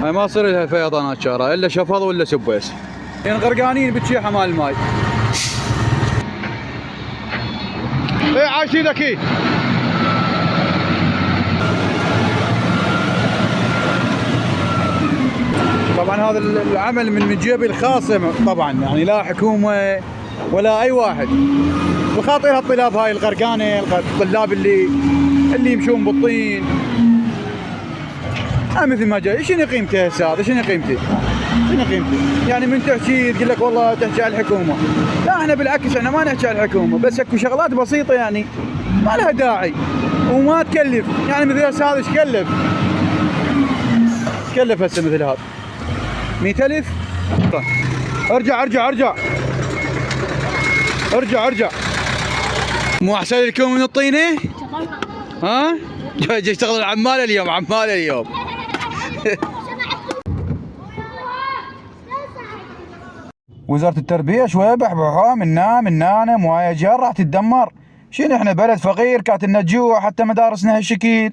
هاي ما صير لها فيضانات شارع الا شفط ولا سبيس. يعني غرقانين بتشيحه مال الماي. ايه عايشين ذكي. طبعا هذا العمل من جيبي الخاص طبعا، يعني لا حكومه ولا اي واحد. بخاطر هالطلاب هاي الغرقانه، الطلاب اللي يمشون بالطين. مثل ما جاي شنو قيمته هسه هذا؟ شنو قيمته؟ شنو قيمته؟ يعني من تحكي تقول لك والله تحكي على الحكومه. لا احنا بالعكس احنا ما نحكي على الحكومه، بس اكو شغلات بسيطه يعني ما لها داعي وما تكلف. يعني مثل هسه هذا ايش كلف؟ كلف هسه مثل هذا 100,000. طيب ارجع ارجع ارجع ارجع ارجع. مو احسن لكم من الطينه؟ ها؟ جاي يشتغل العماله اليوم، عماله اليوم. وزارة التربية شوي بحبحوها من مويه جار راح تتدمر. شنو احنا بلد فقير كاتلنا جوع حتى مدارسنا هالشكل.